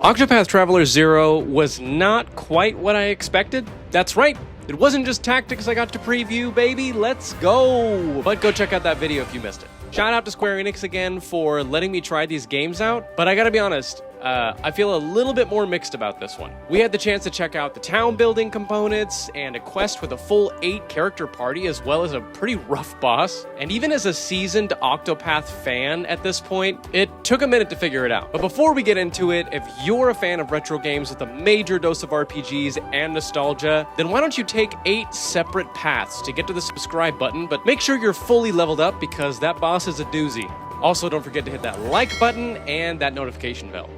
Octopath Traveler 0 was not quite what I expected. That's right, it wasn't just tactics I got to preview, baby, let's go! But go check out that video if you missed it. Shout out to Square Enix again for letting me try these games out, but I gotta be honest, I feel a little bit more mixed about this one. We had the chance to check out the town building components and a quest with a full 8-character party as well as a pretty rough boss. And even as a seasoned Octopath fan at this point, it took a minute to figure it out. But before we get into it, if you're a fan of retro games with a major dose of RPGs and nostalgia, then why don't you take 8 separate paths to get to the subscribe button, but make sure you're fully leveled up because that boss is a doozy. Also, don't forget to hit that like button and that notification bell.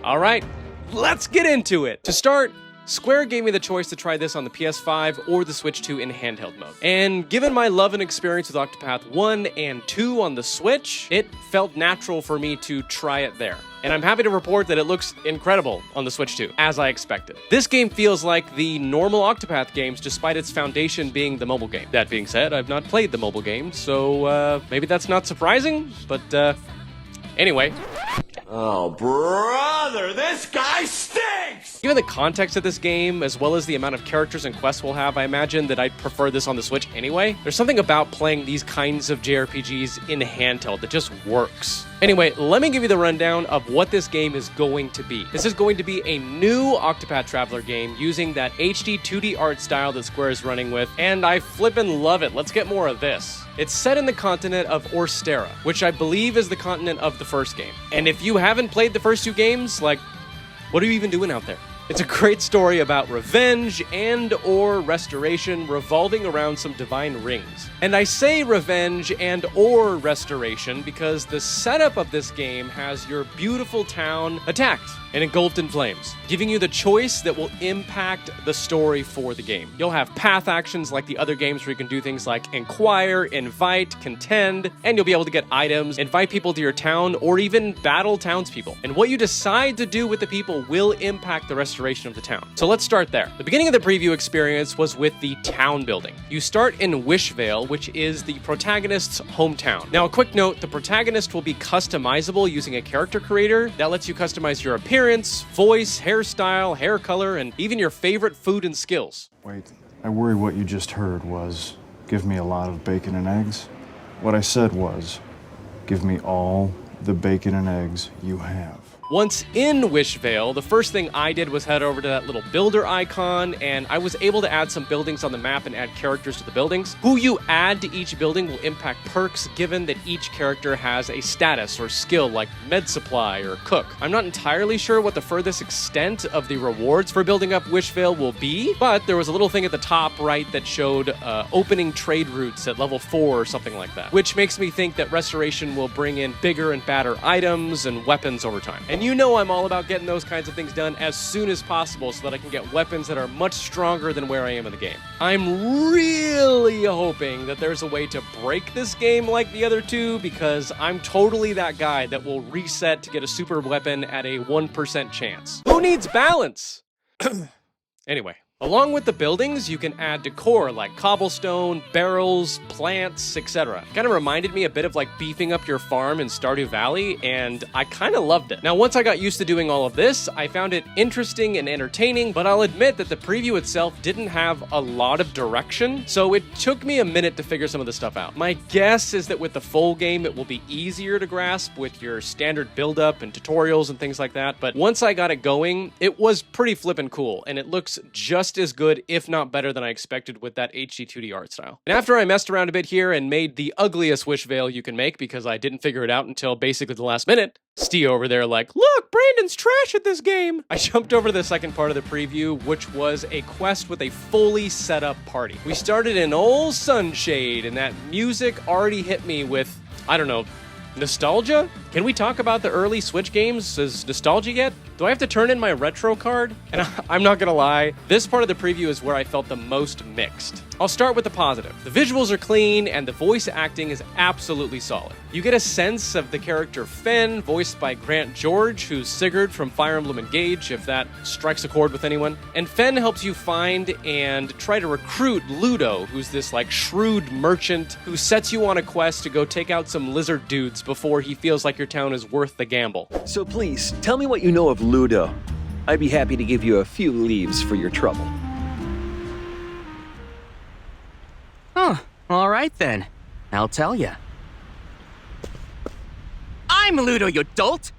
All right, let's get into it. To start, Square gave me the choice to try this on the PS5 or the Switch 2 in handheld mode. And given my love and experience with Octopath 1 and 2 on the Switch, it felt natural for me to try it there. And I'm happy to report that it looks incredible on the Switch 2, as I expected. This game feels like the normal Octopath games despite its foundation being the mobile game. That being said, I've not played the mobile game, so maybe that's not surprising, but anyway. Oh, brother, this guy stinks! Given the context of this game, as well as the amount of characters and quests we'll have, I imagine that I'd prefer this on the Switch anyway. There's something about playing these kinds of JRPGs in handheld that just works. Anyway, let me give you the rundown of what this game is going to be. This is going to be a new Octopath Traveler game using that HD 2D art style that Square is running with, and I flippin' love it. Let's get more of this. It's set in the continent of Orstera, which I believe is the continent of the first game. And if you haven't played the first 2 games, like, what are you even doing out there? It's a great story about revenge and/or restoration revolving around some divine rings. And I say revenge and/or restoration because the setup of this game has your beautiful town attacked and engulfed in flames, giving you the choice that will impact the story for the game. You'll have path actions like the other games where you can do things like inquire, invite, contend, and you'll be able to get items, invite people to your town, or even battle townspeople. And what you decide to do with the people will impact the restoration of the town. So let's start there. The beginning of the preview experience was with the town building. You start in Wishvale, which is the protagonist's hometown. Now, a quick note, the protagonist will be customizable using a character creator that lets you customize your appearance, voice, hairstyle, hair color, and even your favorite food and skills. Wait, I worry what you just heard was, give me a lot of bacon and eggs. What I said was, give me all the bacon and eggs you have. Once in Wishvale, the first thing I did was head over to that little builder icon, and I was able to add some buildings on the map and add characters to the buildings. Who you add to each building will impact perks, given that each character has a status or skill like med supply or cook. I'm not entirely sure what the furthest extent of the rewards for building up Wishvale will be, but there was a little thing at the top right that showed opening trade routes at level 4 or something like that, which makes me think that restoration will bring in bigger and badder items and weapons over time. And you know I'm all about getting those kinds of things done as soon as possible so that I can get weapons that are much stronger than where I am in the game. I'm really hoping that there's a way to break this game like the other 2 because I'm totally that guy that will reset to get a super weapon at a 1% chance. Who needs balance? Anyway. Along with the buildings, you can add decor like cobblestone, barrels, plants, etc. Kind of reminded me a bit of like beefing up your farm in Stardew Valley, and I kind of loved it. Now, once I got used to doing all of this, I found it interesting and entertaining, but I'll admit that the preview itself didn't have a lot of direction, so it took me a minute to figure some of the stuff out. My guess is that with the full game, it will be easier to grasp with your standard build-up and tutorials and things like that, but once I got it going, it was pretty flippin' cool, and it looks just as good, if not better than I expected with that HD 2D art style. And after I messed around a bit here and made the ugliest Wishvale you can make because I didn't figure it out until basically the last minute, Steve over there like, look, Brandon's trash at this game. I jumped over to the second part of the preview, which was a quest with a fully set up party. We started in old Sunshade, and that music already hit me with, I don't know, nostalgia? Can we talk about the early Switch games as nostalgia yet? Do I have to turn in my retro card? And I'm not gonna lie, this part of the preview is where I felt the most mixed. I'll start with the positive. The visuals are clean and the voice acting is absolutely solid. You get a sense of the character Fen, voiced by Grant George, who's Sigurd from Fire Emblem Engage, if that strikes a chord with anyone. And Fen helps you find and try to recruit Ludo, who's this like shrewd merchant who sets you on a quest to go take out some lizard dudes before he feels like your town is worth the gamble. So please, tell me what you know of Ludo. I'd be happy to give you a few leaves for your trouble. Huh, all right then. I'll tell ya. I'm Ludo, you dolt!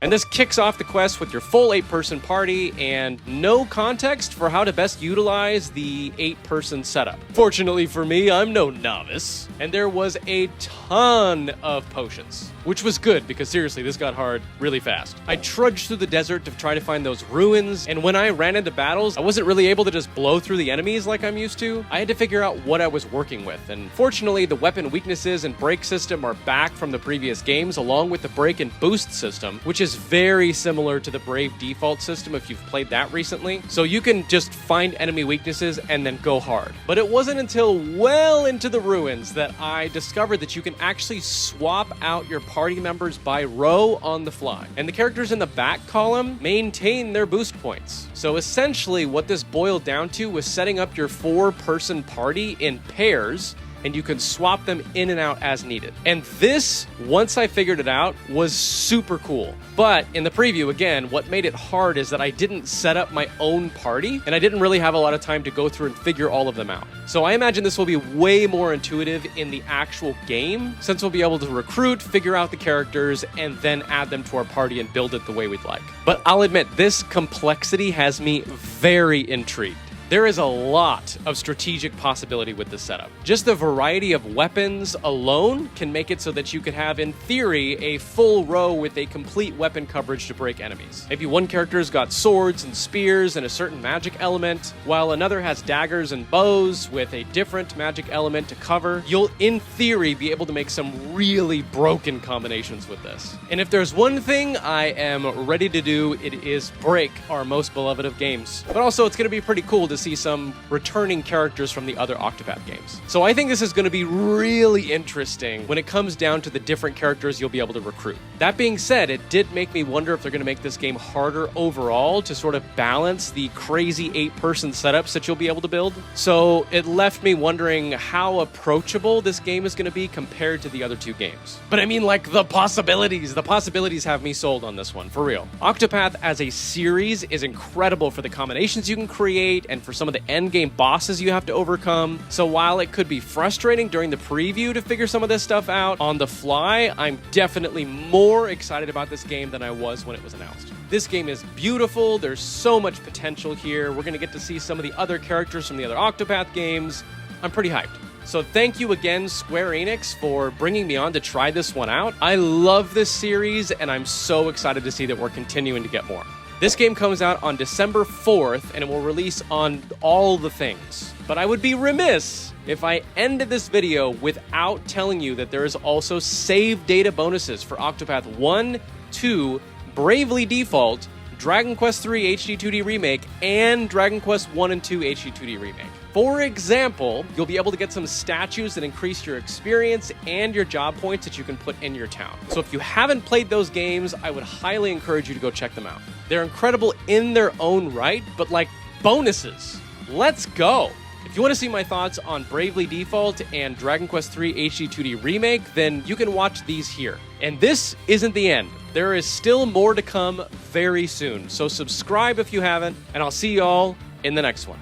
And this kicks off the quest with your full 8-person party and no context for how to best utilize the 8-person setup. Fortunately for me, I'm no novice, and there was a ton of potions, which was good because seriously, this got hard really fast. I trudged through the desert to try to find those ruins, and when I ran into battles, I wasn't really able to just blow through the enemies like I'm used to. I had to figure out what I was working with, and fortunately, the weapon weaknesses and break system are back from the previous games, along with the break and boost system, which is very similar to the Brave default system if you've played that recently. So you can just find enemy weaknesses and then go hard. But it wasn't until well into the ruins that I discovered that you can actually swap out your party members by row on the fly. And the characters in the back column maintain their boost points. So essentially what this boiled down to was setting up your 4-person party in pairs, and you can swap them in and out as needed. And this, once I figured it out, was super cool. But in the preview, again, what made it hard is that I didn't set up my own party, and I didn't really have a lot of time to go through and figure all of them out. So I imagine this will be way more intuitive in the actual game, since we'll be able to recruit, figure out the characters, and then add them to our party and build it the way we'd like. But I'll admit, this complexity has me very intrigued. There is a lot of strategic possibility with this setup. Just the variety of weapons alone can make it so that you could have, in theory, a full row with a complete weapon coverage to break enemies. Maybe one character's got swords and spears and a certain magic element, while another has daggers and bows with a different magic element to cover. You'll, in theory, be able to make some really broken combinations with this. And if there's one thing I am ready to do, it is break our most beloved of games. But also, it's going to be pretty cool to see some returning characters from the other Octopath games. So I think this is going to be really interesting when it comes down to the different characters you'll be able to recruit. That being said, it did make me wonder if they're going to make this game harder overall to sort of balance the crazy 8-person setups that you'll be able to build. So it left me wondering how approachable this game is going to be compared to the other 2 games. But I mean, like, the possibilities have me sold on this one, for real. Octopath as a series is incredible for the combinations you can create and for some of the endgame bosses you have to overcome. So while it could be frustrating during the preview to figure some of this stuff out on the fly, I'm definitely more excited about this game than I was when it was announced. This game is beautiful. There's so much potential here. We're going to get to see some of the other characters from the other Octopath games. I'm pretty hyped. So thank you again, Square Enix, for bringing me on to try this one out. I love this series, and I'm so excited to see that we're continuing to get more. This game comes out on December 4th, and it will release on all the things. But I would be remiss if I ended this video without telling you that there is also save data bonuses for Octopath 1, 2, Bravely Default, Dragon Quest III HD 2D Remake, and Dragon Quest 1 and 2 HD 2D Remake. For example, you'll be able to get some statues that increase your experience and your job points that you can put in your town. So if you haven't played those games, I would highly encourage you to go check them out. They're incredible in their own right, but like bonuses. Let's go! If you want to see my thoughts on Bravely Default and Dragon Quest III HD 2D Remake, then you can watch these here. And this isn't the end. There is still more to come very soon, so subscribe if you haven't, and I'll see y'all in the next one.